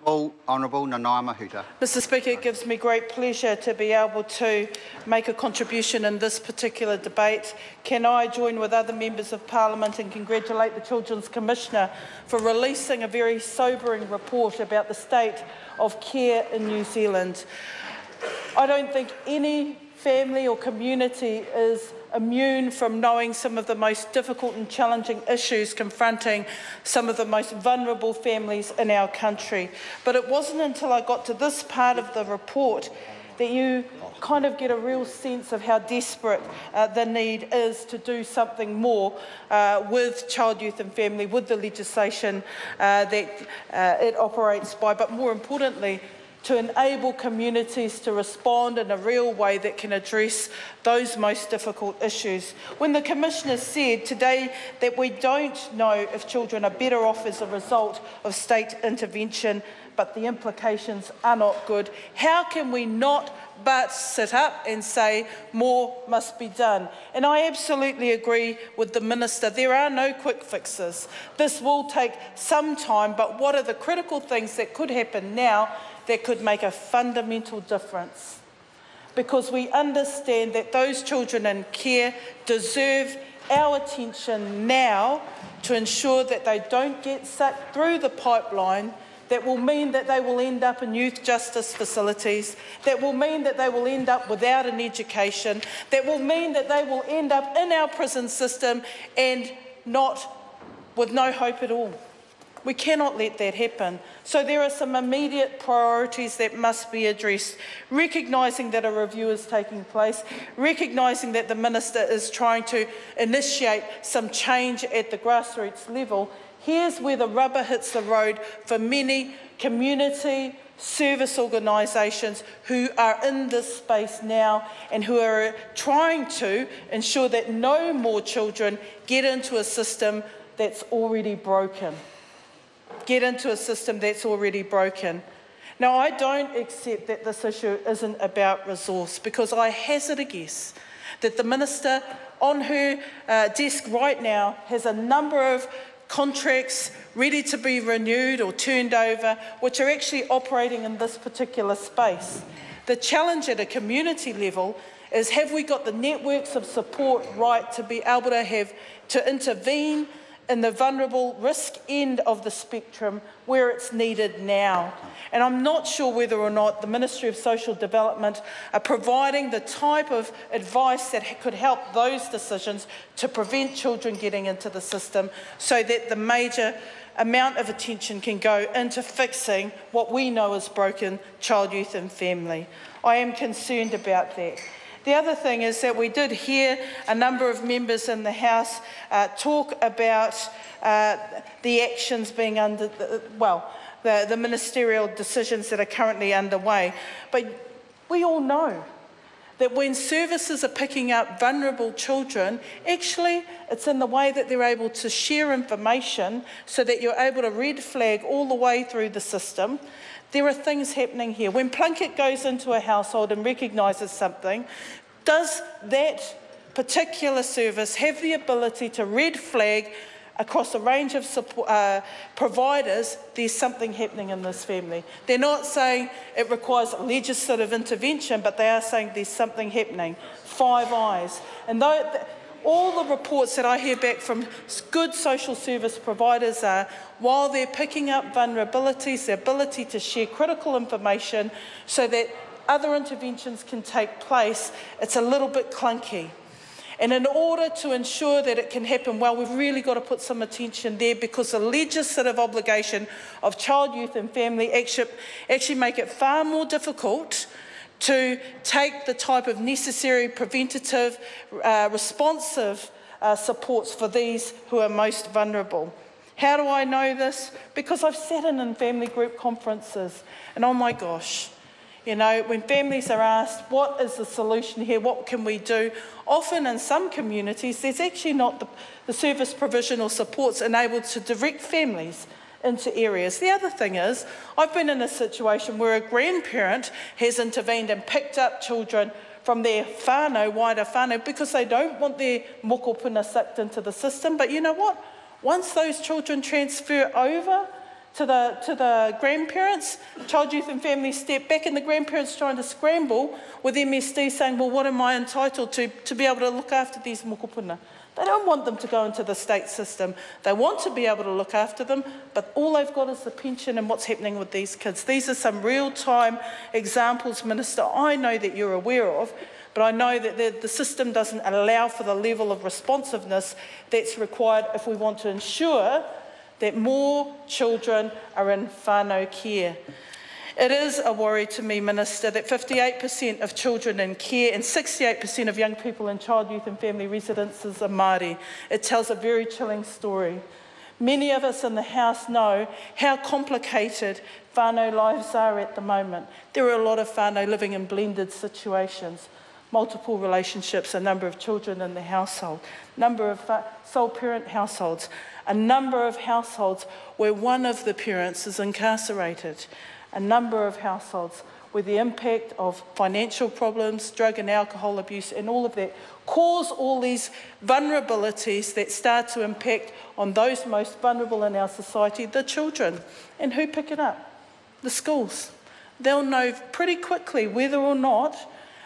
Honourable Nanaia Mahuta. Mr Speaker, it gives me great pleasure to be able to make a contribution in this particular debate. Can I join with other members of Parliament and congratulate the Children's Commissioner for releasing a very sobering report about the state of care in New Zealand. I don't think any family or community is immune from knowing some of the most difficult and challenging issues confronting some of the most vulnerable families in our country. But it wasn't until I got to this part of the report that you kind of get a real sense of how desperate the need is to do something more with child, youth and family, with the legislation that it operates by, but more importantly, to enable communities to respond in a real way that can address those most difficult issues. When the Commissioner said today that we don't know if children are better off as a result of state intervention, but the implications are not good, how can we not but sit up and say more must be done? And I absolutely agree with the Minister. There are no quick fixes. This will take some time, but what are the critical things that could happen now that could make a fundamental difference? Because we understand that those children in care deserve our attention now to ensure that they don't get sucked through the pipeline. That will mean that they will end up in youth justice facilities, that will mean that they will end up without an education, that will mean that they will end up in our prison system and with no hope at all. We cannot let that happen. So there are some immediate priorities that must be addressed, recognising that a review is taking place, recognising that the Minister is trying to initiate some change at the grassroots level. Here's where the rubber hits the road for many community service organisations who are in this space now and who are trying to ensure that no more children get into a system that's already broken. Now, I don't accept that this issue isn't about resource, because I hazard a guess that the Minister on her desk right now has a number of contracts ready to be renewed or turned over, which are actually operating in this particular space. The challenge at a community level is, have we got the networks of support right to be able to intervene in the vulnerable risk end of the spectrum where it's needed now? And I'm not sure whether or not the Ministry of Social Development are providing the type of advice that could help those decisions to prevent children getting into the system, so that the major amount of attention can go into fixing what we know is broken child, youth and family. I am concerned about that. The other thing is that we did hear a number of members in the House talk about the actions being under, the ministerial decisions that are currently underway. But we all know that when services are picking up vulnerable children, actually it's in the way that they're able to share information so that you're able to red flag all the way through the system. There are things happening here. When Plunkett goes into a household and recognises something, does that particular service have the ability to red flag across a range of support, providers, there's something happening in this family? They're not saying it requires legislative intervention, but they are saying there's something happening. Five eyes. And all the reports that I hear back from good social service providers are, while they're picking up vulnerabilities, the ability to share critical information so that other interventions can take place, it's a little bit clunky. And in order to ensure that it can happen well, we've really got to put some attention there, because the legislative obligation of child, youth and family actually make it far more difficult to take the type of necessary preventative, responsive supports for these who are most vulnerable. How do I know this? Because I've sat in family group conferences, and oh my gosh, you know, when families are asked, what is the solution here, what can we do? Often in some communities, there's actually not the service provision or supports enabled to direct families into areas. The other thing is, I've been in a situation where a grandparent has intervened and picked up children from their whānau, wider whānau, because they don't want their mokopuna sucked into the system. But you know what? Once those children transfer over to the grandparents. Child, Youth and Family step back, and the grandparents trying to scramble with MSD saying, well, what am I entitled to be able to look after these mokopuna? They don't want them to go into the state system. They want to be able to look after them, but all they've got is the pension and what's happening with these kids. These are some real-time examples, Minister, I know that you're aware of, but I know that the system doesn't allow for the level of responsiveness that's required if we want to ensure that more children are in whānau care. It is a worry to me, Minister, that 58% of children in care and 68% of young people in child, youth and family residences are Māori. It tells a very chilling story. Many of us in the House know how complicated whānau lives are at the moment. There are a lot of whānau living in blended situations, multiple relationships, a number of children in the household, number of sole parent households, a number of households where one of the parents is incarcerated, a number of households where the impact of financial problems, drug and alcohol abuse and all of that cause all these vulnerabilities that start to impact on those most vulnerable in our society, the children. And who pick it up? The schools. They'll know pretty quickly whether or not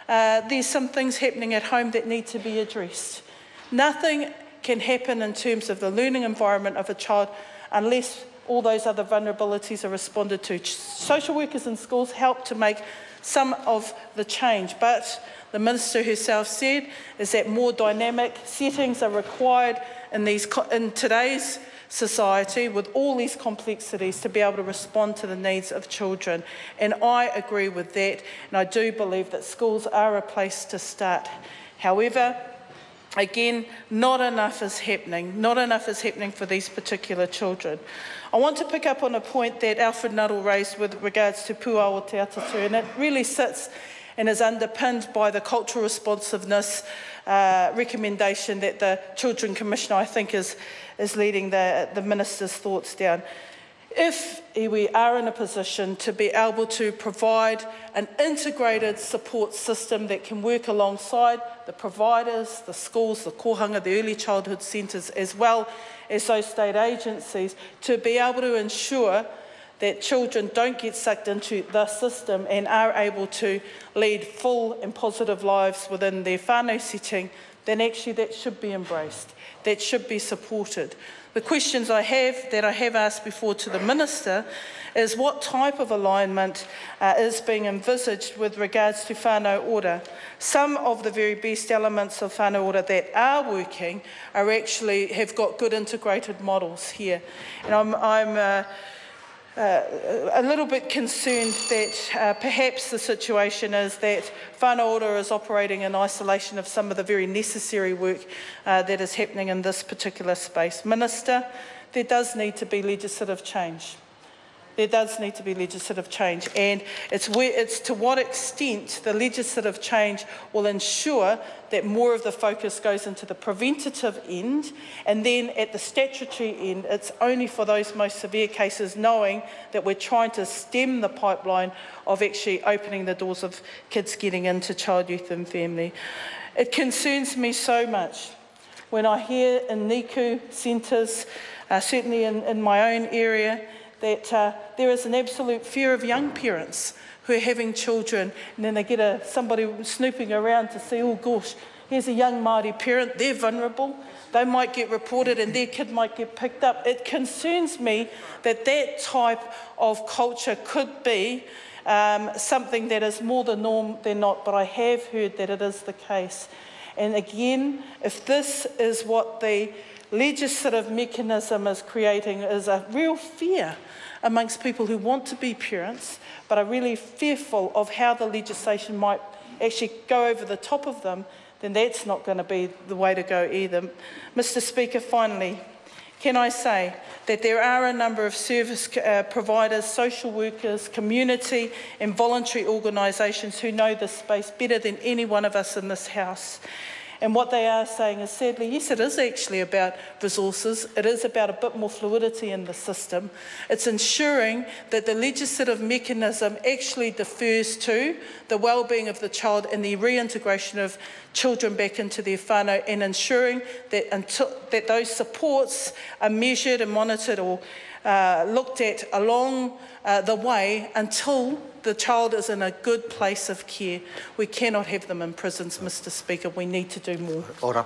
there's some things happening at home that need to be addressed. Nothing can happen in terms of the learning environment of a child unless all those other vulnerabilities are responded to. Social workers in schools help to make some of the change, but the Minister herself said is that more dynamic settings are required in today's society with all these complexities to be able to respond to the needs of children. And I agree with that, and I do believe that schools are a place to start. However, again, not enough is happening. Not enough is happening for these particular children. I want to pick up on a point that Alfred Nuttall raised with regards to Puawa Te Atatu, and it really sits and is underpinned by the cultural responsiveness recommendation that the Children Commissioner, I think, is leading the Minister's thoughts down. If we are in a position to be able to provide an integrated support system that can work alongside the providers, the schools, the kohanga, the early childhood centres, as well as those state agencies, to be able to ensure that children don't get sucked into the system and are able to lead full and positive lives within their whānau setting, then actually that should be embraced, that should be supported. The questions I have asked before to the Minister is what type of alignment is being envisaged with regards to whānau ora. Some of the very best elements of whānau ora that are working are actually have got good integrated models here. And I'm a little bit concerned that perhaps the situation is that whānau ora is operating in isolation of some of the very necessary work that is happening in this particular space. Minister, there does need to be legislative change. There does need to be legislative change, and it's to what extent the legislative change will ensure that more of the focus goes into the preventative end, and then at the statutory end, it's only for those most severe cases, knowing that we're trying to stem the pipeline of actually opening the doors of kids getting into child, youth and family. It concerns me so much when I hear in NICU centres, certainly in my own area, that there is an absolute fear of young parents who are having children, and then they get somebody snooping around to see, oh gosh, here's a young Māori parent, they're vulnerable, they might get reported and their kid might get picked up. It concerns me that that type of culture could be something that is more the norm than not, but I have heard that it is the case. And again, if this is what the legislative mechanism is creating, is a real fear amongst people who want to be parents but are really fearful of how the legislation might actually go over the top of them, then that's not going to be the way to go either. Mr. Speaker, finally, can I say that there are a number of service providers, social workers, community and voluntary organisations who know this space better than any one of us in this House. And what they are saying is, sadly, yes, it is actually about resources. It is about a bit more fluidity in the system. It's ensuring that the legislative mechanism actually defers to the well-being of the child and the reintegration of children back into their whānau, and ensuring that those supports are measured and monitored or looked at along the way until the child is in a good place of care. We cannot have them in prisons, Mr. Speaker. We need to do more. Ora.